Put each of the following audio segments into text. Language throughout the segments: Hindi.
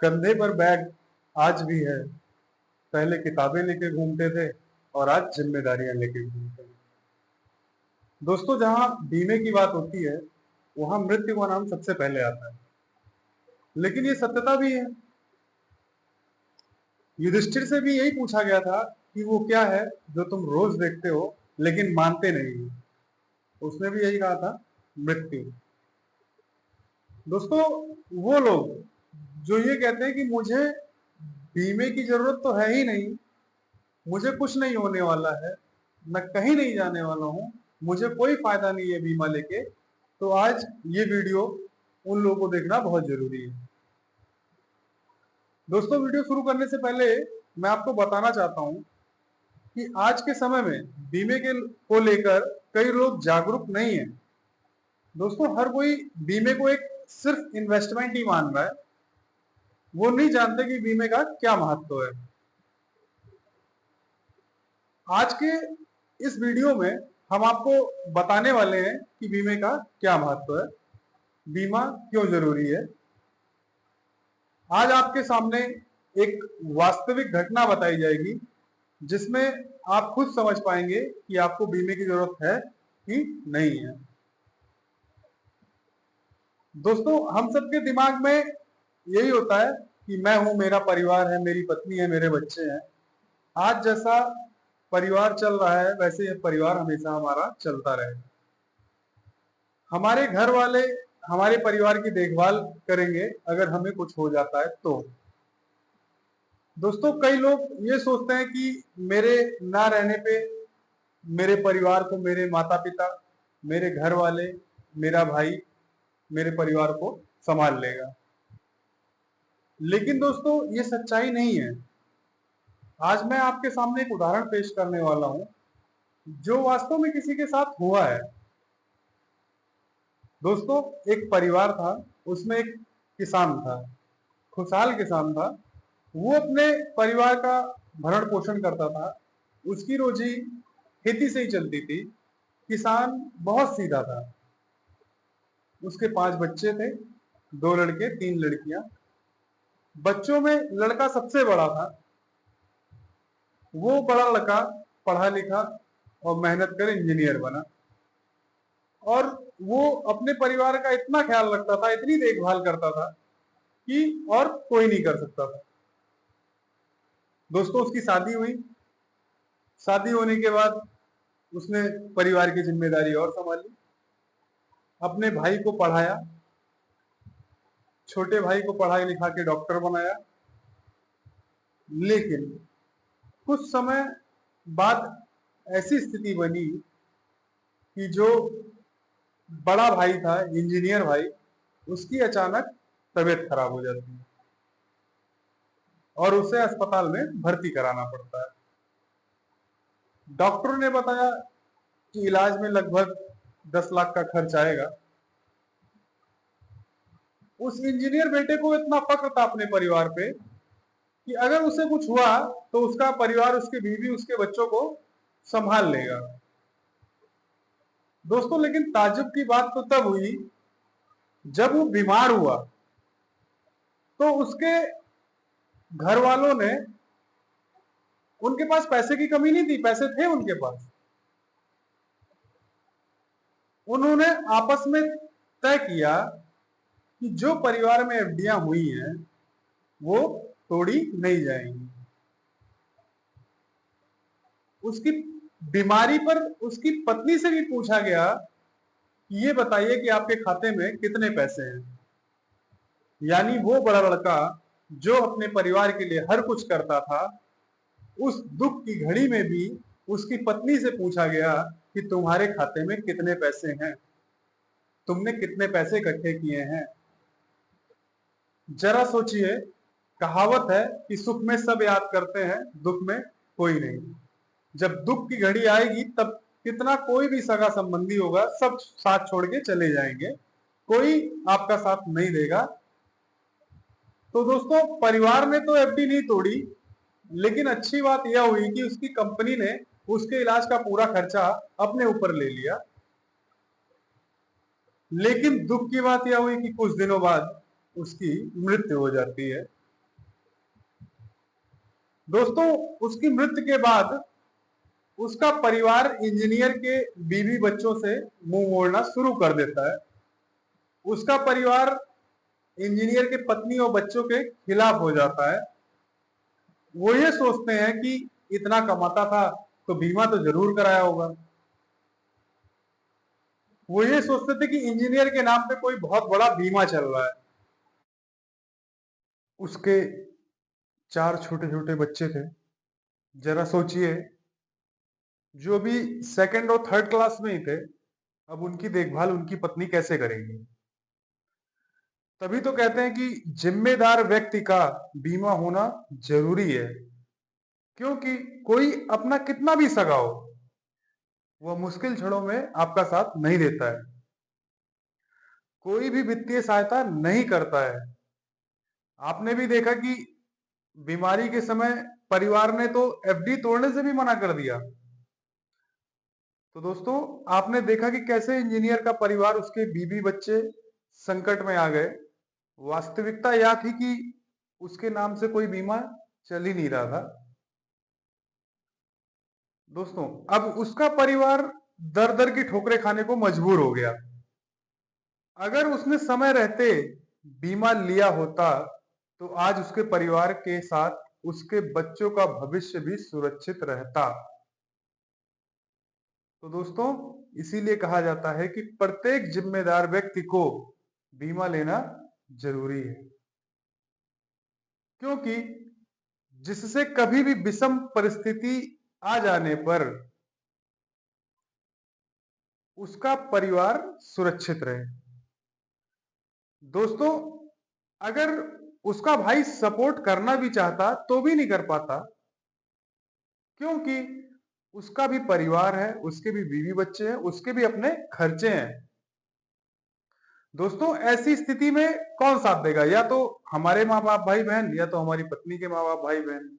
कंधे पर बैग आज भी है। पहले किताबें लेके घूमते थे और आज जिम्मेदारियां लेके घूमते हैं। दोस्तों, जहां बीमे की बात होती है वहां मृत्यु का नाम सबसे पहले आता है। लेकिन ये सत्यता भी है। युधिष्ठिर से भी यही पूछा गया था कि वो क्या है जो तुम रोज देखते हो लेकिन मानते नहीं हो। उसने भी यही कहा था, मृत्यु। दोस्तों, वो लोग जो ये कहते हैं कि मुझे बीमे की जरूरत तो है ही नहीं, मुझे कुछ नहीं होने वाला है, मैं कहीं नहीं जाने वाला हूं, मुझे कोई फायदा नहीं है बीमा लेके, तो आज ये वीडियो उन लोगों को देखना बहुत जरूरी है। दोस्तों, वीडियो शुरू करने से पहले मैं आपको बताना चाहता हूं कि आज के समय में बीमे के को लेकर कई लोग जागरूक नहीं है। दोस्तों, हर कोई बीमे को एक सिर्फ इन्वेस्टमेंट ही मान रहा है। वो नहीं जानते कि बीमे का क्या महत्व है। आज के इस वीडियो में हम आपको बताने वाले हैं कि बीमे का क्या महत्व है, बीमा क्यों जरूरी है। आज आपके सामने एक वास्तविक घटना बताई जाएगी जिसमें आप खुद समझ पाएंगे कि आपको बीमे की जरूरत है कि नहीं है। दोस्तों, हम सबके दिमाग में यही होता है कि मैं हूं, मेरा परिवार है, मेरी पत्नी है, मेरे बच्चे हैं। आज जैसा परिवार चल रहा है वैसे ये परिवार हमेशा हमारा चलता रहेगा। हमारे घर वाले हमारे परिवार की देखभाल करेंगे अगर हमें कुछ हो जाता है तो। दोस्तों, कई लोग ये सोचते हैं कि मेरे ना रहने पे मेरे परिवार को, मेरे माता पिता, मेरे घर वाले, मेरा भाई मेरे परिवार को संभाल लेगा। लेकिन दोस्तों, ये सच्चाई नहीं है। आज मैं आपके सामने एक उदाहरण पेश करने वाला हूं जो वास्तव में किसी के साथ हुआ है। दोस्तों, एक परिवार था, उसमें एक किसान था, खुशहाल किसान था। वो अपने परिवार का भरण पोषण करता था। उसकी रोजी खेती से ही चलती थी। किसान बहुत सीधा था। उसके 5 बच्चे थे, 2 लड़के 3 लड़कियां। बच्चों में लड़का सबसे बड़ा था। वो बड़ा लड़का पढ़ा लिखा और मेहनत कर इंजीनियर बना। और वो अपने परिवार का इतना ख्याल रखता था, इतनी देखभाल करता था कि और कोई नहीं कर सकता था। दोस्तों, उसकी शादी हुई। शादी होने के बाद उसने परिवार की जिम्मेदारी और संभाली। अपने भाई को पढ़ाया, छोटे भाई को पढ़ा लिखा के डॉक्टर बनाया। लेकिन कुछ समय बाद ऐसी स्थिति बनी कि जो बड़ा भाई था, इंजीनियर भाई, उसकी अचानक तबीयत खराब हो जाती है और उसे अस्पताल में भर्ती कराना पड़ता है। डॉक्टरों ने बताया कि इलाज में लगभग 10 लाख का खर्च आएगा। उस इंजीनियर बेटे को इतना फक्र था अपने परिवार पे कि अगर उसे कुछ हुआ तो उसका परिवार, उसकी बीवी, उसके बच्चों को संभाल लेगा। दोस्तों, लेकिन ताज्जुब की बात तो तब हुई जब वो बीमार हुआ तो उसके घर वालों ने, उनके पास पैसे की कमी नहीं थी, पैसे थे उनके पास। उन्होंने आपस में तय किया कि जो परिवार में एफडियां हुई हैं वो तोड़ी नहीं जाएंगी। उसकी बीमारी पर उसकी पत्नी से भी पूछा गया कि ये बताइए कि आपके खाते में कितने पैसे हैं। यानी वो बड़ा लड़का जो अपने परिवार के लिए हर कुछ करता था, उस दुख की घड़ी में भी उसकी पत्नी से पूछा गया कि तुम्हारे खाते में कितने पैसे हैं, तुमने कितने पैसे इकट्ठे किए हैं। जरा सोचिए, कहावत है कि सुख में सब याद करते हैं, दुख में कोई नहीं। जब दुख की घड़ी आएगी तब कितना कोई भी सगा संबंधी होगा, सब साथ छोड़ के चले जाएंगे, कोई आपका साथ नहीं देगा। तो दोस्तों, परिवार ने तो एफडी नहीं तोड़ी, लेकिन अच्छी बात यह हुई कि उसकी कंपनी ने उसके इलाज का पूरा खर्चा अपने ऊपर ले लिया। लेकिन दुख की बात यह हुई कि कुछ दिनों बाद उसकी मृत्यु हो जाती है। दोस्तों, उसकी मृत्यु के बाद उसका परिवार इंजीनियर के बीवी बच्चों से मुंह मोड़ना शुरू कर देता है। उसका परिवार इंजीनियर के पत्नी और बच्चों के खिलाफ हो जाता है। वो ये सोचते हैं कि इतना कमाता था तो बीमा तो जरूर कराया होगा। वो ये सोचते थे कि इंजीनियर के नाम पे कोई बहुत बड़ा बीमा चल रहा है। उसके 4 छोटे छोटे बच्चे थे। जरा सोचिए, जो भी सेकंड और थर्ड क्लास में ही थे, अब उनकी देखभाल उनकी पत्नी कैसे करेगी। तभी तो कहते हैं कि जिम्मेदार व्यक्ति का बीमा होना जरूरी है। क्योंकि कोई अपना कितना भी सगा हो, वह मुश्किल क्षणों में आपका साथ नहीं देता है। कोई भी वित्तीय सहायता नहीं करता है। आपने भी देखा कि बीमारी के समय परिवार ने तो एफडी तोड़ने से भी मना कर दिया। तो दोस्तों, आपने देखा कि कैसे इंजीनियर का परिवार, उसके बीवी बच्चे संकट में आ गए। वास्तविकता यह थी कि उसके नाम से कोई बीमा चल ही नहीं रहा था। दोस्तों, अब उसका परिवार दर दर की ठोकरें खाने को मजबूर हो गया। अगर उसने समय रहते बीमा लिया होता तो आज उसके परिवार के साथ उसके बच्चों का भविष्य भी सुरक्षित रहता। तो दोस्तों, इसीलिए कहा जाता है कि प्रत्येक जिम्मेदार व्यक्ति को बीमा लेना जरूरी है। क्योंकि जिससे कभी भी विषम परिस्थिति आ जाने पर उसका परिवार सुरक्षित रहे। दोस्तों, अगर उसका भाई सपोर्ट करना भी चाहता तो भी नहीं कर पाता। क्योंकि उसका भी परिवार है, उसके भी बीवी बच्चे हैं, उसके भी अपने खर्चे हैं। दोस्तों, ऐसी स्थिति में कौन साथ देगा? या तो हमारे माँ बाप भाई बहन, या तो हमारी पत्नी के माँ बाप भाई बहन।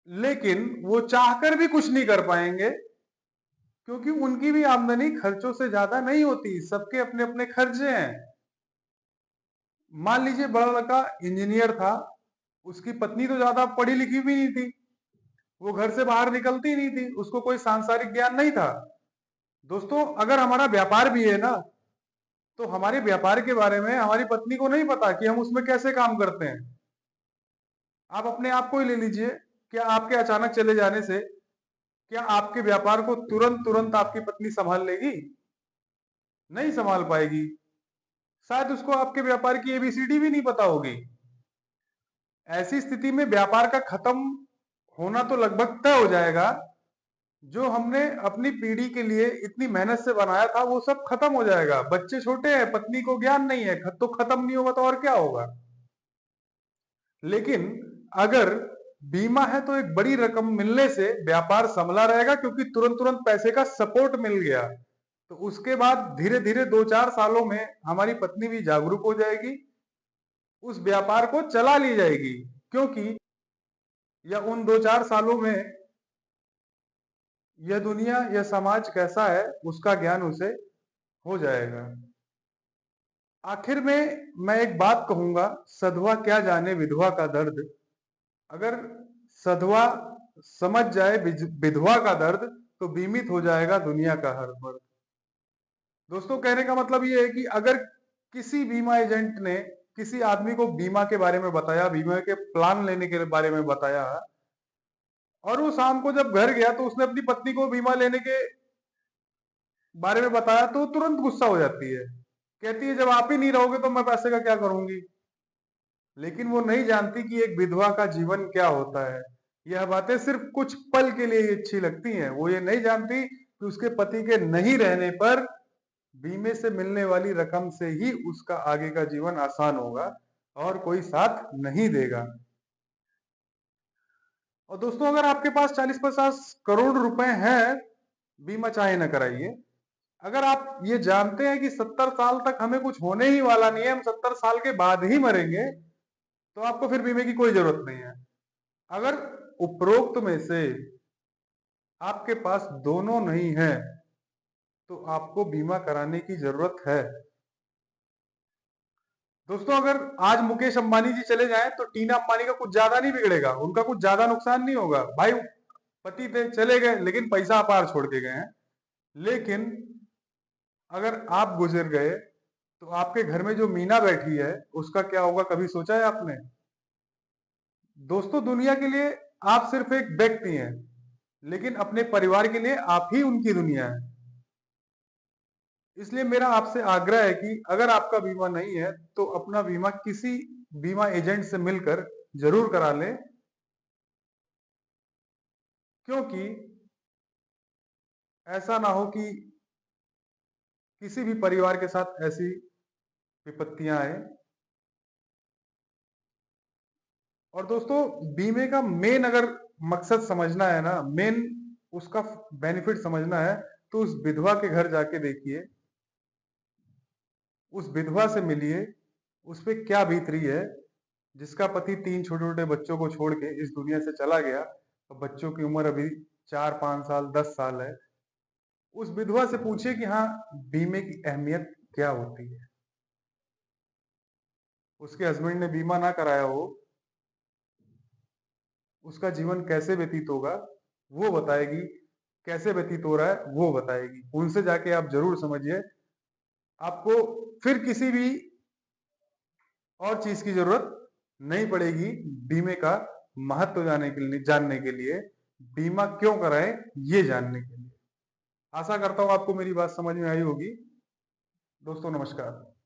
लेकिन वो चाहकर भी कुछ नहीं कर पाएंगे, क्योंकि उनकी भी आमदनी खर्चों से ज्यादा नहीं होती। सबके अपने अपने खर्चे हैं। मान लीजिए बड़ा लड़का इंजीनियर था, उसकी पत्नी तो ज्यादा पढ़ी लिखी भी नहीं थी, वो घर से बाहर निकलती नहीं थी, उसको कोई सांसारिक ज्ञान नहीं था। दोस्तों, अगर हमारा व्यापार भी है ना, तो हमारे व्यापार के बारे में हमारी पत्नी को नहीं पता कि हम उसमें कैसे काम करते हैं। आप अपने आप को ही ले लीजिए, क्या आपके अचानक चले जाने से क्या आपके व्यापार को तुरंत तुरंत आपकी पत्नी संभाल लेगी? नहीं संभाल पाएगी। शायद उसको आपके व्यापार की एबीसीडी भी नहीं पता होगी। ऐसी स्थिति में व्यापार का खत्म होना तो लगभग तय हो जाएगा। जो हमने अपनी पीढ़ी के लिए इतनी मेहनत से बनाया था वो सब खत्म हो जाएगा। बच्चे छोटे हैं, पत्नी को ज्ञान नहीं है, तो खत्म नहीं होगा तो और क्या होगा। लेकिन अगर बीमा है तो एक बड़ी रकम मिलने से व्यापार संभला रहेगा, क्योंकि तुरंत तुरंत पैसे का सपोर्ट मिल गया। तो उसके बाद धीरे धीरे 2-4 सालों में हमारी पत्नी भी जागरूक हो जाएगी, उस व्यापार को चला ली जाएगी। क्योंकि या उन 2-4 सालों में यह दुनिया, यह समाज कैसा है, उसका ज्ञान उसे हो जाएगा। आखिर में मैं एक बात कहूंगा, सधवा क्या जाने विधवा का दर्द। अगर सधवा समझ जाए विधवा का दर्द, तो बीमित हो जाएगा दुनिया का हर मर्द। दोस्तों, कहने का मतलब ये है कि अगर किसी बीमा एजेंट ने किसी आदमी को बीमा के बारे में बताया, बीमा के प्लान लेने के बारे में बताया, और वो शाम को जब घर गया तो उसने अपनी पत्नी को बीमा लेने के बारे में बताया, तो तुरंत गुस्सा हो जाती है। कहती है, जब आप ही नहीं रहोगे तो मैं पैसे का क्या करूंगी। लेकिन वो नहीं जानती कि एक विधवा का जीवन क्या होता है। यह बातें सिर्फ कुछ पल के लिए अच्छी लगती हैं। वो ये नहीं जानती कि उसके पति के नहीं रहने पर बीमे से मिलने वाली रकम से ही उसका आगे का जीवन आसान होगा, और कोई साथ नहीं देगा। और दोस्तों, अगर आपके पास 40-50 करोड़ रुपए हैं, बीमा चाहे ना कराइए। अगर आप ये जानते हैं कि 70 साल तक हमें कुछ होने ही वाला नहीं है, हम 70 साल के बाद ही मरेंगे, तो आपको फिर बीमे की कोई जरूरत नहीं है। अगर उपरोक्त में से आपके पास दोनों नहीं है, तो आपको बीमा कराने की जरूरत है। दोस्तों, अगर आज मुकेश अंबानी जी चले जाएं तो टीना अंबानी का कुछ ज्यादा नहीं बिगड़ेगा, उनका कुछ ज्यादा नुकसान नहीं होगा। भाई पति थे, चले गए, लेकिन पैसा अपार छोड़ के गए हैं। लेकिन अगर आप गुजर गए तो आपके घर में जो मीना बैठी है उसका क्या होगा, कभी सोचा है आपने? दोस्तों, दुनिया के लिए आप सिर्फ एक व्यक्ति हैं, लेकिन अपने परिवार के लिए आप ही उनकी दुनिया है। इसलिए मेरा आपसे आग्रह है कि अगर आपका बीमा नहीं है तो अपना बीमा किसी बीमा एजेंट से मिलकर जरूर करा लें, क्योंकि ऐसा ना हो कि किसी भी परिवार के साथ ऐसी विपत्तियां आए। और दोस्तों, बीमे का मेन अगर मकसद समझना है ना, मेन उसका बेनिफिट समझना है, तो उस विधवा के घर जाके देखिए, उस विधवा से मिलिए, उस पे क्या बीत रही है, जिसका पति 3 छोटे-छोटे बच्चों को छोड़ के इस दुनिया से चला गया। और बच्चों की उम्र अभी 4-5 साल, 10 साल है। उस विधवा से पूछिए कि हाँ, बीमे की अहमियत क्या होती है। उसके हस्बैंड ने बीमा ना कराया हो, उसका जीवन कैसे व्यतीत होगा, वो बताएगी। कैसे व्यतीत हो रहा है, वो बताएगी। उनसे जाके आप ज़रूर समझिए। आपको फिर किसी भी और चीज़ की ज़रूरत नहीं पड़ेगी बीमे का महत्व जानने के लिए, बीमा क्यों कराएँ, ये जानने के लिए। आशा करता हूँ आपको मेरी बात समझ में आई होगी। दोस्तों, नमस्कार।